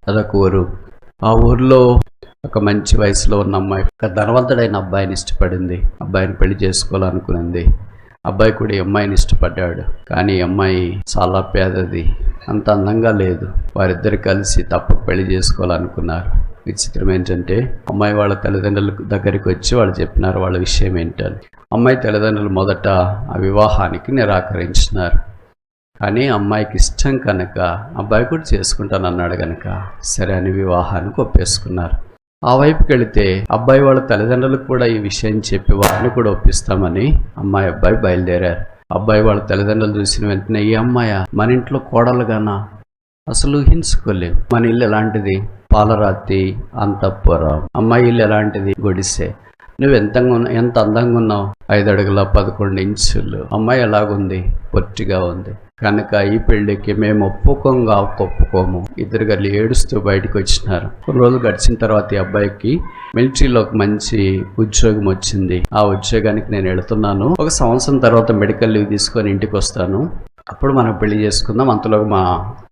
అదొక ఊరు. ఆ ఊర్లో ఒక మంచి వయసులో ఉన్న అమ్మాయి ఒక ధనవంతుడైన అబ్బాయిని ఇష్టపడింది. అబ్బాయిని పెళ్లి చేసుకోవాలనుకునింది. అబ్బాయి కూడా ఈ అమ్మాయిని ఇష్టపడ్డాడు. కానీ ఈ అమ్మాయి చాలా పేదది, అంత అందంగా లేదు. వారిద్దరు కలిసి తప్పక పెళ్లి చేసుకోవాలనుకున్నారు. విచిత్రం ఏంటంటే అమ్మాయి వాళ్ళ తల్లిదండ్రుల దగ్గరికి వచ్చి వాళ్ళు చెప్పినారు వాళ్ళ విషయం ఏంటని. అమ్మాయి తల్లిదండ్రులు మొదట ఆ వివాహానికి నిరాకరించినారు. కానీ అమ్మాయికి ఇష్టం కనుక అబ్బాయి కూడా చేసుకుంటానన్నాడు కనుక సరే అని వివాహానికి ఒప్పేసుకున్నారు. ఆ వైపుకి వెళితే అబ్బాయి వాళ్ళ తల్లిదండ్రులకు కూడా ఈ విషయం చెప్పి వారిని కూడా ఒప్పిస్తామని అబ్బాయి బయలుదేరారు. అబ్బాయి వాళ్ళ తల్లిదండ్రులు చూసిన వెంటనే ఈ అమ్మాయి మన ఇంట్లో కోడలుగానా, అసలు ఊహించుకోలేము. మన ఇల్లు ఎలాంటిది, పాలరాతి అంతఃపురం. అమ్మాయి ఇల్లు ఎలాంటిది, గుడిసె. నువ్వు ఎంత అందంగా ఉన్నావు, 5 అడుగుల 11 ఇంచులు. అమ్మాయి ఎలాగుంది, పొట్టిగా ఉంది. కనుక ఈ పెళ్లికి మేము ఒప్పుకోము. ఇద్దరు గల్లి ఏడుస్తూ బయటకు వచ్చినారు. కొన్ని రోజులు గడిచిన తర్వాత ఈ అబ్బాయికి మిలిటరీలో ఒక మంచి ఉద్యోగం వచ్చింది. ఆ ఉద్యోగానికి నేను వెళుతున్నాను, 1 సంవత్సరం తర్వాత మెడికల్ లీవ్ తీసుకొని ఇంటికి వస్తాను, అప్పుడు మనం పెళ్లి చేసుకుందాం. అంతలో మా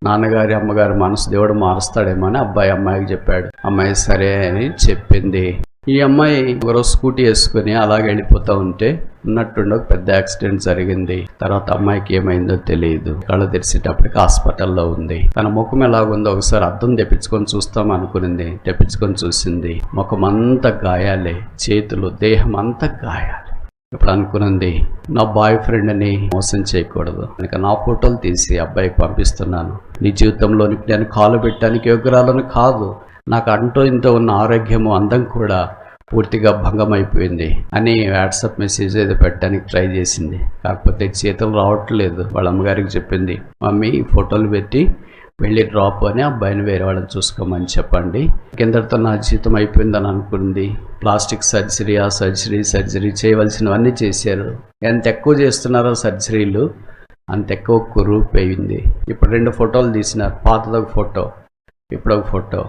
నాన్నగారి అమ్మగారి మనసు దేవుడు మారుస్తాడేమో అని అబ్బాయి అమ్మాయికి చెప్పాడు. అమ్మాయి సరే అని చెప్పింది. ఈ అమ్మాయి ఒకరోజు స్కూటీ వేసుకుని అలాగే వెళ్ళిపోతూ ఉంటే ఉన్నట్టుండి ఒక పెద్ద యాక్సిడెంట్ జరిగింది. తర్వాత అమ్మాయికి ఏమైందో తెలియదు. కళ్ళు తెరిచేటప్పటికి హాస్పిటల్లో ఉంది. తన ముఖం ఎలాగుందో ఒకసారి అద్దం తెప్పించుకొని చూస్తాం అనుకునింది. తెప్పించుకొని చూసింది, ముఖం అంతా గాయాలే, చేతులు దేహం అంతా గాయాలే. ఇప్పుడు అనుకున్నది, నా బాయ్ ఫ్రెండ్ని మోసం చేయకూడదు కనుక నా ఫోటోలు తీసి అబ్బాయికి పంపిస్తున్నాను. నీ జీవితంలోనికి నేను కాలు పెట్టడానికి యోగ్యురాలను కాదు, నాకు అంటూ ఇంతో ఉన్న ఆరోగ్యము అందం కూడా పూర్తిగా భంగం అయిపోయింది అని వాట్సాప్ మెసేజ్ ఏదో పెట్టడానికి ట్రై చేసింది. కాకపోతే చేతులు రావట్లేదు. వాళ్ళ అమ్మగారికి చెప్పింది, మమ్మీ ఫోటోలు పెట్టి వెళ్ళి డ్రాప్ అని అబ్బాయిని వేరే వాళ్ళని చూసుకోమని చెప్పండి. కిందతో నా జీవితం అయిపోయిందని అనుకుంది. ప్లాస్టిక్ సర్జరీ, ఆ సర్జరీ చేయవలసినవన్నీ చేశారు. ఎంత ఎక్కువ చేస్తున్నారో సర్జరీలు అంత ఎక్కువ కురూపు అయింది. ఇప్పుడు 2 ఫోటోలు తీసినారు. పాతదొక ఫోటో, ఇప్పుడు ఒక ఫోటో.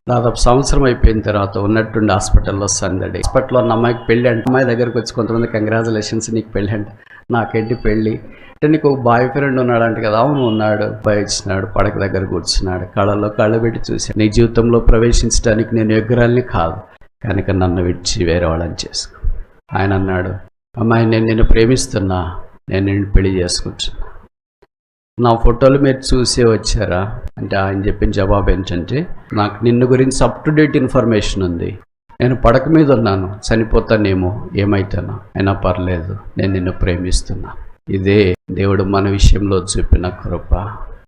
దాదాపు సంవత్సరం అయిపోయిన తర్వాత ఉన్నట్టుండి హాస్పిటల్లో సందడి. హాస్పిటల్లో ఉన్న అమ్మాయికి పెళ్ళి అంటే అమ్మాయి దగ్గరకు వచ్చి కొంతమంది కంగ్రాచులేషన్స్, నీకు పెళ్ళి అంటే. నాకేంటి పెళ్ళి అంటే, నీకు ఒక బాయ్ ఫ్రెండ్ ఉన్నాడంట కదా. అవును ఉన్నాడు. అబ్బాయి ఇచ్చినాడు, పడక దగ్గర కూర్చున్నాడు, కళ్ళలో కళ్ళు పెట్టి చూశాను. నీ జీవితంలో ప్రవేశించడానికి నేను యోగ్యురాలిని కాదు కనుక నన్ను విడిచి వేరే వాళ్ళని చేసుకో. ఆయన అన్నాడు, అమ్మాయి నేను నిన్ను ప్రేమిస్తున్నా, నేను నిన్ను పెళ్లి చేసుకుంటున్నా. నా ఫోటోలు మీరు చూసే వచ్చారా అంటే ఆయన చెప్పిన జవాబు ఏంటంటే, నాకు నిన్ను గురించి అప్ టు డేట్ ఇన్ఫర్మేషన్ ఉంది. నేను పడక మీద ఉన్నాను, చనిపోతానేమో, ఏమైతానో అయినా పర్లేదు, నేను నిన్ను ప్రేమిస్తున్నా. ఇదే దేవుడు మన విషయంలో చూపిన కృప.